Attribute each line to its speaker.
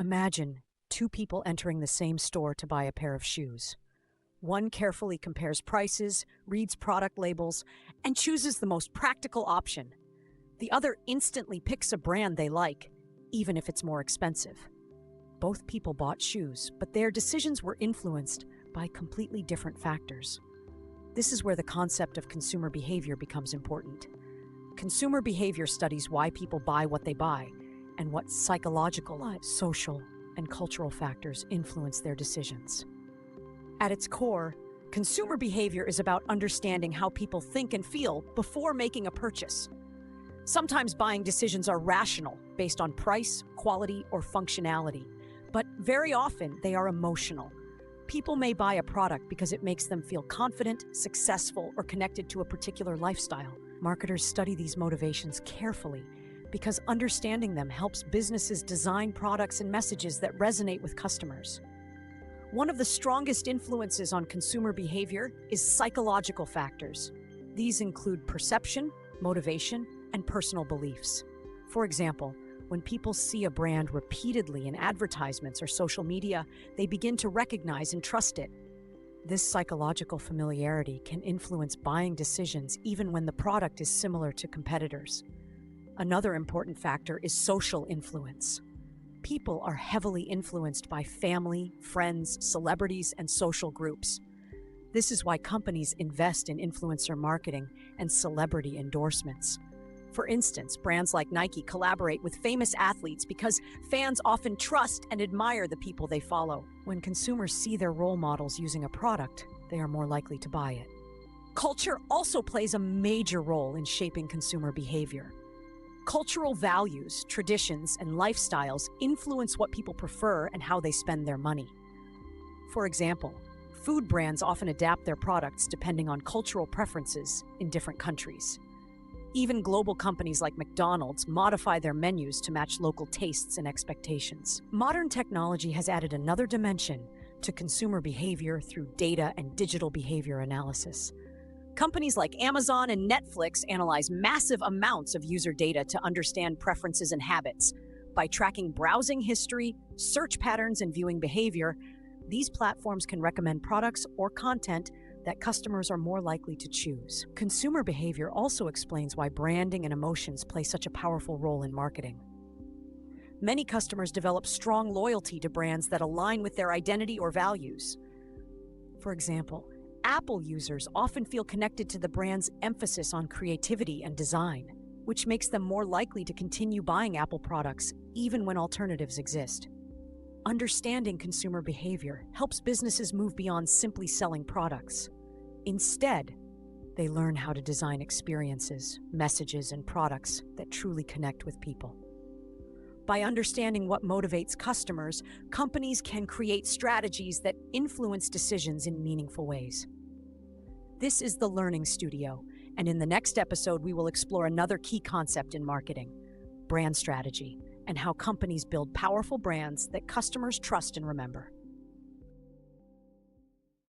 Speaker 1: Imagine two people entering the same store to buy a pair of shoes. One carefully compares prices, reads product labels, and chooses the most practical option. The other instantly picks a brand they like, even if it's more expensive. Both people bought shoes, but their decisions were influenced by completely different factors. This is where the concept of consumer behavior becomes important. Consumer behavior studies why people buy what they buy and what psychological, social, and cultural factors influence their decisions. At its core, consumer behavior is about understanding how people think and feel before making a purchase. Sometimes buying decisions are rational, based on price, quality, or functionality, but very often they are emotional. People may buy a product because it makes them feel confident, successful, or connected to a particular lifestyle. Marketers study these motivations carefully because understanding them helps businesses design products and messages that resonate with customers. One of the strongest influences on consumer behavior is psychological factors. These include perception, motivation, and personal beliefs. For example, when people see a brand repeatedly in advertisements or social media, they begin to recognize and trust it. This psychological familiarity can influence buying decisions even when the product is similar to competitors. Another important factor is social influence. People are heavily influenced by family, friends, celebrities, and social groups. This is why companies invest in influencer marketing and celebrity endorsements. For instance, brands like Nike collaborate with famous athletes because fans often trust and admire the people they follow. When consumers see their role models using a product, they are more likely to buy it. Culture also plays a major role in shaping consumer behavior. Cultural values, traditions, and lifestyles influence what people prefer and how they spend their money. For example, food brands often adapt their products depending on cultural preferences in different countries. Even global companies like McDonald's modify their menus to match local tastes and expectations. Modern technology has added another dimension to consumer behavior through data and digital behavior analysis. Companies like Amazon and Netflix analyze massive amounts of user data to understand preferences and habits. By tracking browsing history, search patterns, and viewing behavior, these platforms can recommend products or content that customers are more likely to choose. Consumer behavior also explains why branding and emotions play such a powerful role in marketing. Many customers develop strong loyalty to brands that align with their identity or values. For example, Apple users often feel connected to the brand's emphasis on creativity and design, which makes them more likely to continue buying Apple products even when alternatives exist. Understanding consumer behavior helps businesses move beyond simply selling products. Instead, they learn how to design experiences, messages, and products that truly connect with people. By understanding what motivates customers, companies can create strategies that influence decisions in meaningful ways. This is the Learning Studio, and in the next episode, we will explore another key concept in marketing: brand strategy, and how companies build powerful brands that customers trust and remember.